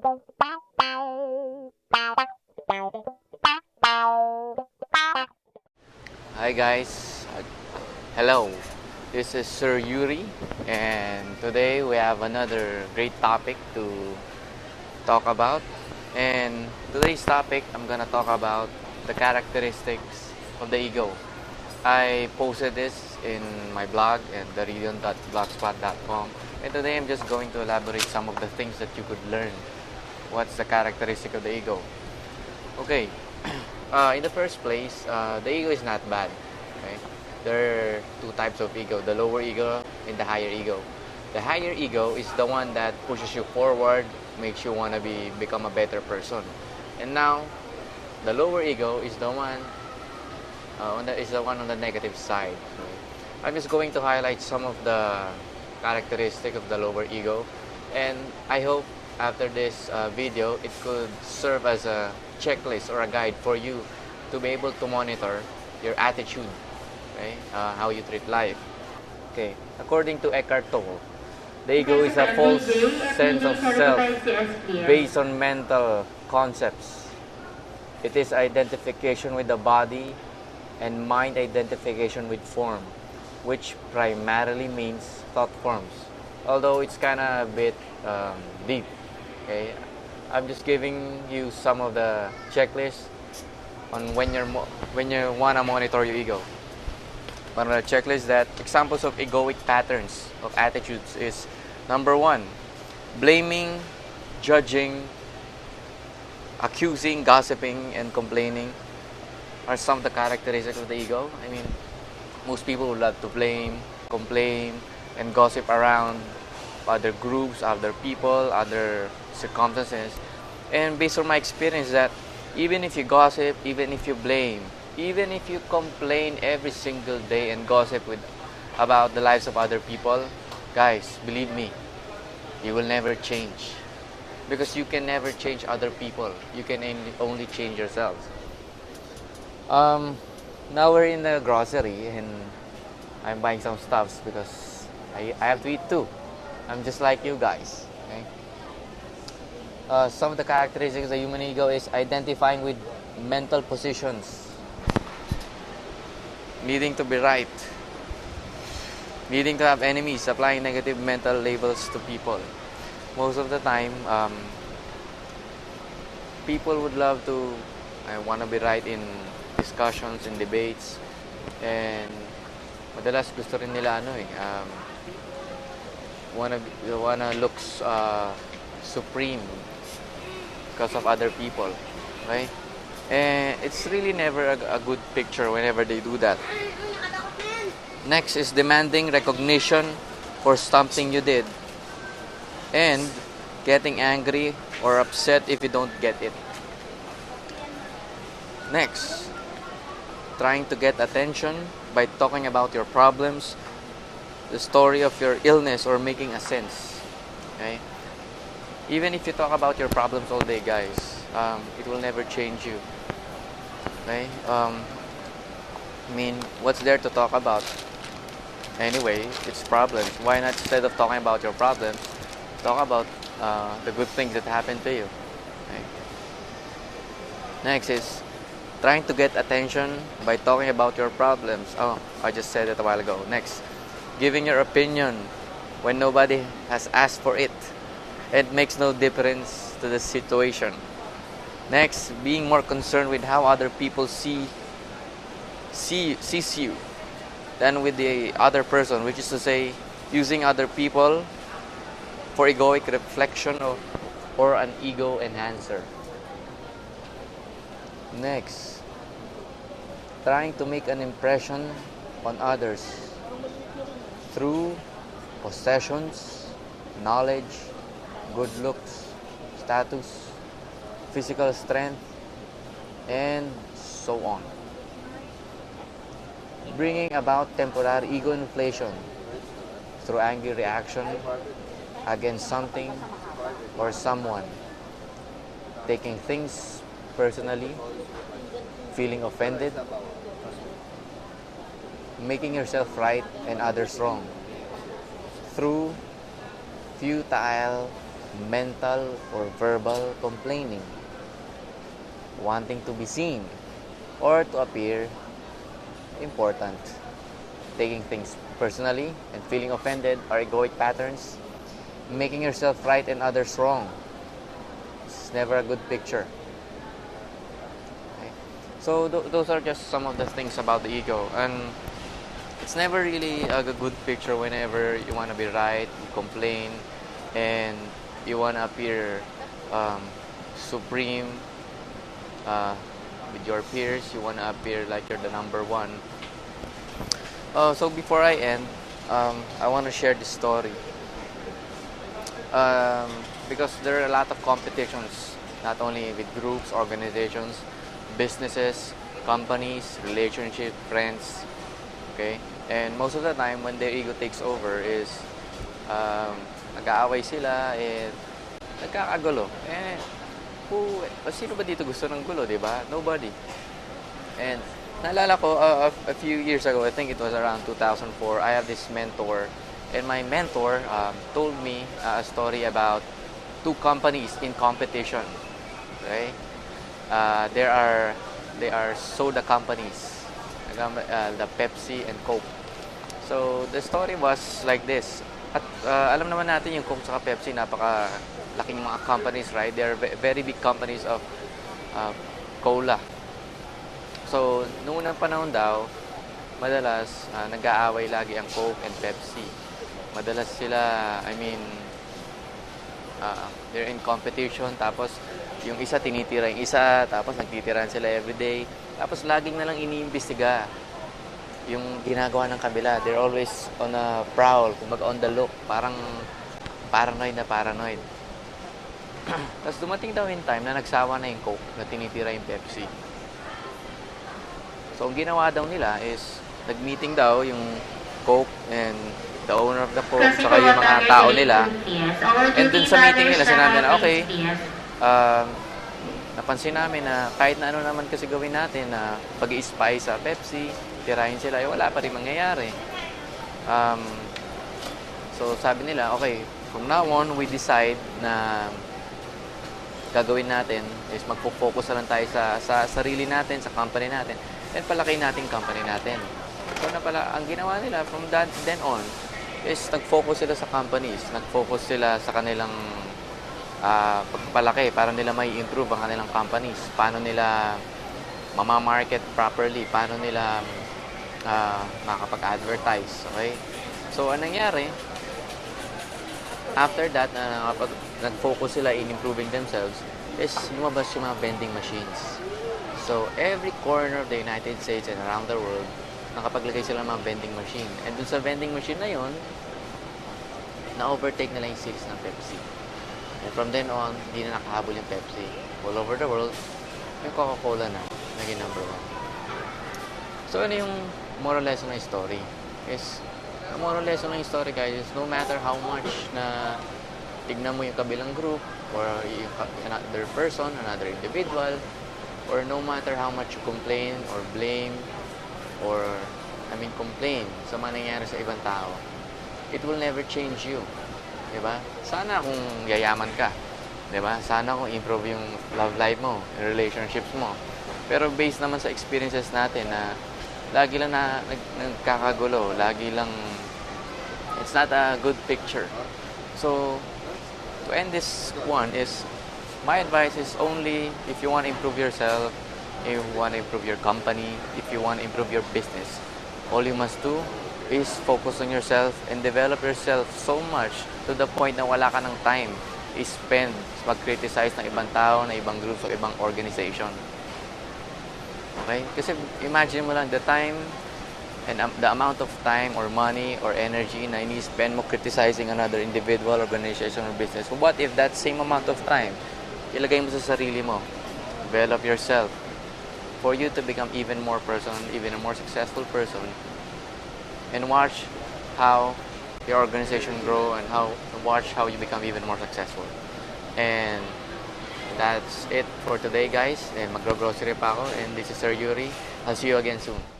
Hi guys, hello. This is Sir Yuri, and today we have another great topic to talk about. And today's topic, I'm gonna talk about the characteristics of the ego. I posted this in my blog at theridion.blogspot.com, and today I'm just going to elaborate some of the things that you could learn. What's the characteristic of the ego? Okay, in the first place, the ego is not bad. Okay, there are two types of ego: the lower ego and the higher ego. The higher ego is the one that pushes you forward, makes you want to become a better person. And now, the lower ego is the one on the negative side. Okay? I'm just going to highlight some of the characteristic of the lower ego, and I hope after this video it could serve as a checklist or a guide for you to be able to monitor your attitude, okay? How you treat life. Okay, according to Eckhart Tolle, the ego is a false sense of self based on mental concepts. It is identification with the body and mind identification with form, which primarily means thought forms. Although it's kind of a bit deep. Okay, I'm just giving you some of the checklists on when you wanna monitor your ego. One of the checklists that examples of egoic patterns of attitudes is number one, blaming, judging, accusing, gossiping, and complaining are some of the characteristics of the ego. I mean, most people would love to blame, complain, and gossip around other groups, other people, other circumstances. And based on my experience, that even if you gossip, even if you blame, even if you complain every single day and gossip about the lives of other people, guys, believe me, you will never change. Because you can never change other people. You can only change yourselves. Now we're in the grocery and I'm buying some stuffs because I have to eat too. I'm just like you guys. Okay? Some of the characteristics of the human ego is identifying with mental positions, needing to be right, needing to have enemies, applying negative mental labels to people. Most of the time, people would love to want to be right in discussions, in debates, and madalas gusto rin nila wanna look supreme because of other people, right? And it's really never a good picture whenever they do that. Next is demanding recognition for something you did and getting angry or upset if you don't get it. Next, trying to get attention by talking about your problems, the story of your illness, or making a sense. Okay? Even if you talk about your problems all day, guys, it will never change you. Okay? I mean, what's there to talk about? Anyway, it's problems. Why not, instead of talking about your problems, talk about the good things that happen to you? Okay? Next is trying to get attention by talking about your problems. Oh, I just said it a while ago. Next, giving your opinion when nobody has asked for it. It makes no difference to the situation. Next, being more concerned with how other people sees you than with the other person, which is to say, using other people for egoic reflection or an ego enhancer. Next, trying to make an impression on others through possessions, knowledge, good looks, status, physical strength, and so on. Bringing about temporary ego inflation through angry reaction against something or someone, taking things personally, feeling offended, making yourself right and others wrong through futile mental or verbal complaining, wanting to be seen or to appear important, taking things personally and feeling offended are egoic patterns, making yourself right and others wrong. It's never a good picture. Okay? So those are just some of the things about the ego, and it's never really a good picture whenever you want to be right, you complain, and you want to appear supreme with your peers. You want to appear like you're the number one. So before I end, I want to share this story. Because there are a lot of competitions, not only with groups, organizations, businesses, companies, relationships, friends, okay? And most of the time, when their ego takes over is nag-aaway sila, nagkakagulo. Sino ba dito gusto ng gulo, di ba? Nobody. And naalala ko, a few years ago, I think it was around 2004, I have this mentor. And my mentor told me a story about two companies in competition. Okay? There are soda companies, the Pepsi and Coke. So the story was like this. At alam naman natin yung Coke at Pepsi, napaka laking mga companies, right? They are very big companies of cola. So noong unang panahon daw, madalas nag-aaway lagi ang Coke and Pepsi. Madalas sila, they're in competition, tapos yung isa tinitira yung isa, tapos nagtitiran sila everyday. Tapos laging na lang iniimbestiga yung ginagawa ng kabila. They're always on a prowl, kumbaga on the look, parang paranoid na paranoid. Tapos dumating daw in time na nagsawa na yung Coke na tinitira yung Pepsi. So ang ginawa daw nila is nag-meeting daw yung Coke and the owner of the Coke, saka yung mga tao nila. And dun sa meeting nila, sinabi na, okay, napansin namin na kahit na ano naman kasi gawin natin na pag-i-spy sa Pepsi, tirahin sila, wala pa rin mangyayari. So sabi nila, okay, from now on, we decide na gagawin natin is magpo-focus na lang tayo sa sarili natin, sa company natin, and palaki natin company natin. So na pala, ang ginawa nila from then on is nag-focus sila sa companies, nag-focus sila sa kanilang pagpalaki para nila may improve ang kanilang companies, paano nila mamamarket properly, paano nila makapag-advertise, okay? So anong nangyari? After that, nag-focus sila in improving themselves, is lumabas yung mga vending machines. So every corner of the United States and around the world, nakapaglagay sila ng mga vending machine. And dun sa vending machine na yon, na-overtake nila yung sales ng Pepsi. And from then on, hindi na nakahabol yung Pepsi. All over the world, yung Coca-Cola na, naging number one. So ano yung moral lesson ng story? The moral lesson ng story, guys, is no matter how much na tignan mo yung kabilang group, or another person, another individual, or no matter how much you complain or blame, or complain sa mga nangyayari sa ibang tao, it will never change you. Diba? Sana kung yayaman ka. Diba? Sana kung improve yung love life mo, yung relationships mo. Pero based naman sa experiences natin na lagi lang nagkakagulo, lagi lang, it's not a good picture. So, to end this one is, my advice is only if you want to improve yourself, if you want to improve your company, if you want to improve your business, all you must do is focus on yourself and develop yourself so much to the point na wala ka ng time i-spend mag-criticize ng ibang tao, ng ibang groups o ibang organization. Okay? Kasi imagine mo lang the time and the amount of time or money or energy na ini-spend mo criticizing another individual, organization, or business. What if that same amount of time ilagay mo sa sarili mo? Develop yourself for you to become even more person, even a more successful person, and watch how your organization grow and watch how you become even more successful. And that's it for today, guys. And magro-grocery pa ako, and this is Sir Yuri. I'll see you again soon.